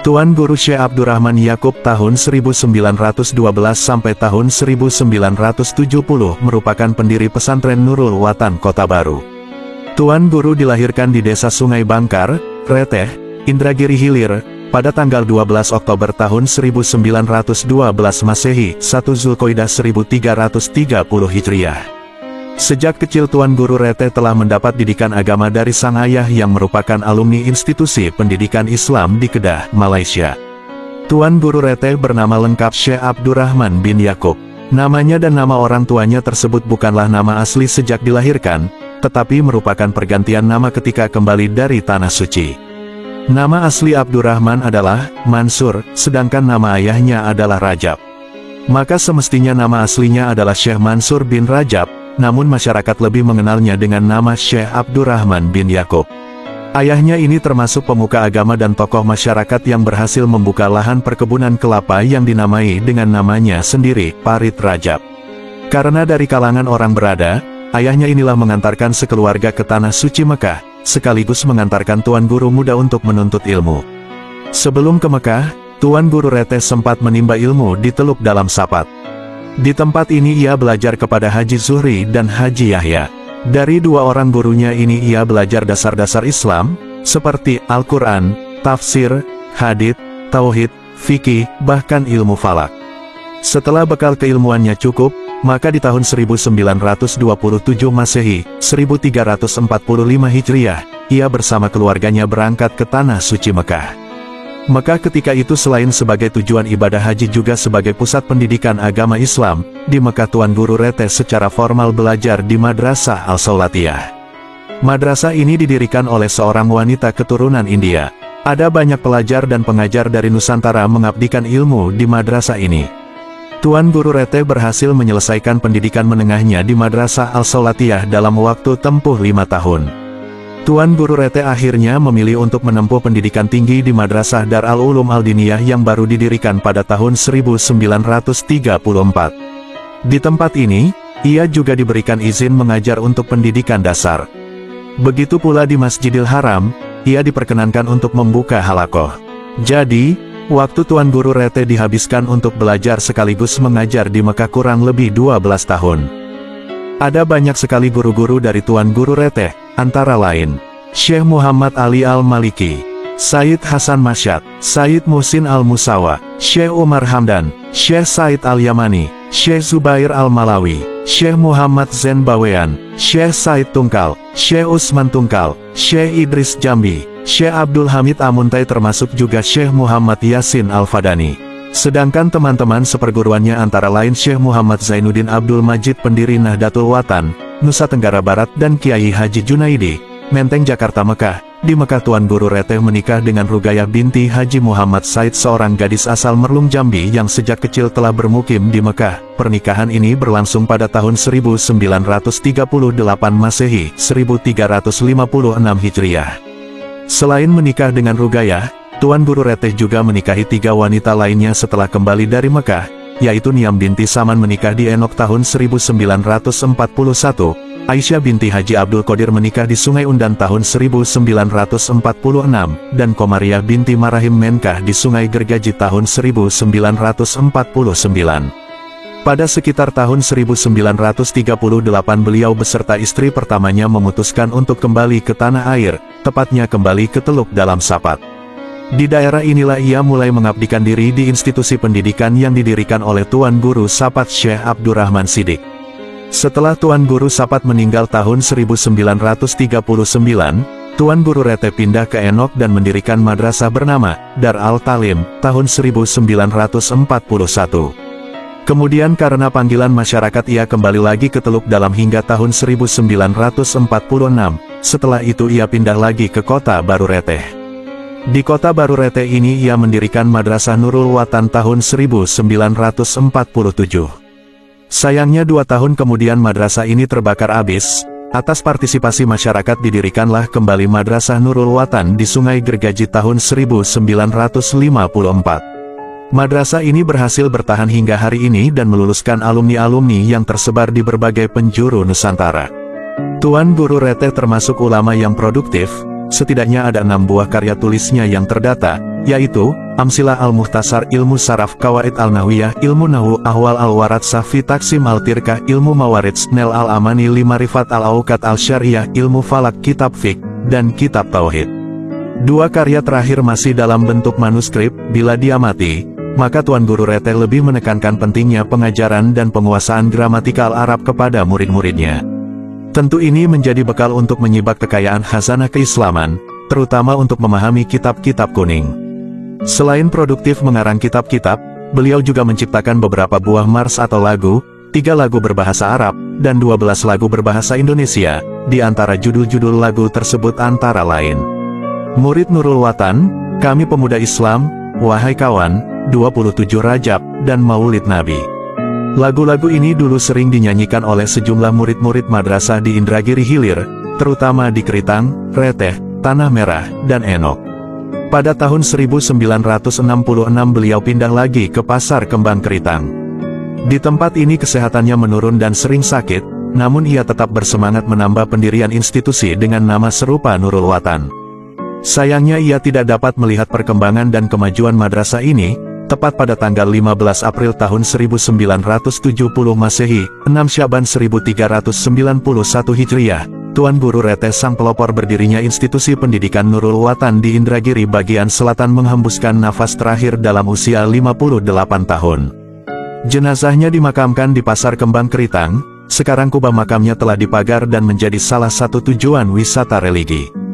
Tuan Guru Syekh Abdurrahman Yakub tahun 1912 sampai tahun 1970 merupakan pendiri pesantren Nurul Watan Kota Baru. Tuan Guru dilahirkan di Desa Sungai Bangkar, Reteh, Indragiri Hilir, pada tanggal 12 Oktober tahun 1912 Masehi, 1 Zulkoidah 1330 Hijriah. Sejak kecil Tuan Guru Reteh telah mendapat didikan agama dari sang ayah yang merupakan alumni Institusi Pendidikan Islam di Kedah, Malaysia. Tuan Guru Reteh bernama lengkap Syekh Abdurrahman bin Yakub. Namanya dan nama orang tuanya tersebut bukanlah nama asli sejak dilahirkan, tetapi merupakan pergantian nama ketika kembali dari Tanah Suci. Nama asli Abdurrahman adalah Mansur, sedangkan nama ayahnya adalah Rajab. Maka semestinya nama aslinya adalah Syekh Mansur bin Rajab, namun masyarakat lebih mengenalnya dengan nama Syekh Abdurrahman bin Yakub. Ayahnya ini termasuk pemuka agama dan tokoh masyarakat yang berhasil membuka lahan perkebunan kelapa yang dinamai dengan namanya sendiri, Parit Rajab. Karena dari kalangan orang berada, ayahnya inilah mengantarkan sekeluarga ke Tanah Suci Mekah, sekaligus mengantarkan Tuan Guru muda untuk menuntut ilmu. Sebelum ke Mekah, Tuan Guru Reteh sempat menimba ilmu di Teluk Dalam Sapat. Di tempat ini ia belajar kepada Haji Zuhri dan Haji Yahya. Dari dua orang gurunya ini ia belajar dasar-dasar Islam, seperti Al-Quran, tafsir, hadits, tauhid, fikih, bahkan ilmu falak. Setelah bekal keilmuannya cukup, maka di tahun 1927 Masehi, 1345 Hijriah, ia bersama keluarganya berangkat ke Tanah Suci Mekah. Mekah ketika itu selain sebagai tujuan ibadah haji juga sebagai pusat pendidikan agama Islam. Di Mekah Tuan Guru Reteh secara formal belajar di Madrasah Al-Saulatiyah. Madrasah ini didirikan oleh seorang wanita keturunan India. Ada banyak pelajar dan pengajar dari Nusantara mengabdikan ilmu di madrasah ini. Tuan Guru Reteh berhasil menyelesaikan pendidikan menengahnya di Madrasah Al-Saulatiyah dalam waktu tempuh 5 tahun. Tuan Guru Reteh akhirnya memilih untuk menempuh pendidikan tinggi di Madrasah Darul Ulum Al-Diniyah yang baru didirikan pada tahun 1934. Di tempat ini, ia juga diberikan izin mengajar untuk pendidikan dasar. Begitu pula di Masjidil Haram, ia diperkenankan untuk membuka halakoh. Jadi, waktu Tuan Guru Reteh dihabiskan untuk belajar sekaligus mengajar di Mekah kurang lebih 12 tahun. Ada banyak sekali guru-guru dari Tuan Guru Reteh, antara lain Syekh Muhammad Ali Al-Maliki, Sayyid Hasan Masyad, Sayyid Muhsin Al-Musawa, Syekh Umar Hamdan, Syekh Said Al-Yamani, Syekh Zubair Al-Malawi, Syekh Muhammad Zain Bawean, Syekh Said Tungkal, Syekh Usman Tungkal, Syekh Idris Jambi, Syekh Abdul Hamid Amuntai termasuk juga Syekh Muhammad Yasin Al-Fadani. Sedangkan teman-teman seperguruannya antara lain Syekh Muhammad Zainuddin Abdul Majid pendiri Nahdlatul Watan, Nusa Tenggara Barat dan Kiai Haji Junaidi, Menteng Jakarta Mekah. Di Mekah Tuan Guru Reteh menikah dengan Rugayah binti Haji Muhammad Said seorang gadis asal Merlung Jambi yang sejak kecil telah bermukim di Mekah. Pernikahan ini berlangsung pada tahun 1938 Masehi, 1356 Hijriah. Selain menikah dengan Rugayah, Tuan Guru Reteh juga menikahi 3 wanita lainnya setelah kembali dari Mekah, yaitu Niam binti Saman menikah di Enok tahun 1941, Aisyah binti Haji Abdul Qadir menikah di Sungai Undan tahun 1946, dan Komariah binti Marahim menikah di Sungai Gergaji tahun 1949. Pada sekitar tahun 1938 beliau beserta istri pertamanya memutuskan untuk kembali ke tanah air, tepatnya kembali ke Teluk Dalam Sapat. Di daerah inilah ia mulai mengabdikan diri di institusi pendidikan yang didirikan oleh Tuan Guru Sapat Syekh Abdurrahman Siddiq. Setelah Tuan Guru Sapat meninggal tahun 1939, Tuan Guru Reteh pindah ke Enok dan mendirikan madrasah bernama Dar Al-Talim tahun 1941. Kemudian karena panggilan masyarakat ia kembali lagi ke Teluk Dalam hingga tahun 1946, setelah itu ia pindah lagi ke Kota Baru Reteh. Di Kota Baru Reteh ini ia mendirikan Madrasah Nurul Watan tahun 1947. Sayangnya 2 tahun kemudian madrasah ini terbakar habis. Atas partisipasi masyarakat didirikanlah kembali Madrasah Nurul Watan di Sungai Gergaji tahun 1954. Madrasah ini berhasil bertahan hingga hari ini dan meluluskan alumni-alumni yang tersebar di berbagai penjuru Nusantara. Tuan Guru Reteh termasuk ulama yang produktif. Setidaknya ada 6 buah karya tulisnya yang terdata, yaitu Amsilah Al-Muhtasar, Ilmu Saraf, Qawaid Al-Nahwiyah, Ilmu Nahwu, Ahwal Al-Warat, Safi Taksim Al-Tirkah, Ilmu Mawarid, Nel Al-Amani, Limarifat Al-Auqat Al-Syariyah, Ilmu Falak, Kitab Fiqh, dan Kitab Tauhid. Dua karya terakhir masih dalam bentuk manuskrip. Bila diamati, maka Tuan Guru Reteh lebih menekankan pentingnya pengajaran dan penguasaan gramatikal Arab kepada murid-muridnya. Tentu ini menjadi bekal untuk menyibak kekayaan khazanah keislaman, terutama untuk memahami kitab-kitab kuning. Selain produktif mengarang kitab-kitab, beliau juga menciptakan beberapa buah mars atau lagu, 3 lagu berbahasa Arab, dan 12 lagu berbahasa Indonesia. Di antara judul-judul lagu tersebut antara lain Murid Nurul Watan, Kami Pemuda Islam, Wahai Kawan, 27 Rajab, dan Maulid Nabi. Lagu-lagu ini dulu sering dinyanyikan oleh sejumlah murid-murid madrasah di Indragiri Hilir, terutama di Keritang, Reteh, Tanah Merah, dan Enok. Pada tahun 1966 beliau pindah lagi ke Pasar Kembang Keritang. Di tempat ini kesehatannya menurun dan sering sakit, namun ia tetap bersemangat menambah pendirian institusi dengan nama serupa Nurul Watan. Sayangnya ia tidak dapat melihat perkembangan dan kemajuan madrasah ini. Tepat pada tanggal 15 April tahun 1970 Masehi, 6 Syaban 1391 Hijriah, Tuan Guru Reteh sang pelopor berdirinya institusi pendidikan Nurul Watan di Indragiri bagian selatan menghembuskan nafas terakhir dalam usia 58 tahun. Jenazahnya dimakamkan di Pasar Kembang Keritang. Sekarang kubah makamnya telah dipagar dan menjadi salah satu tujuan wisata religi.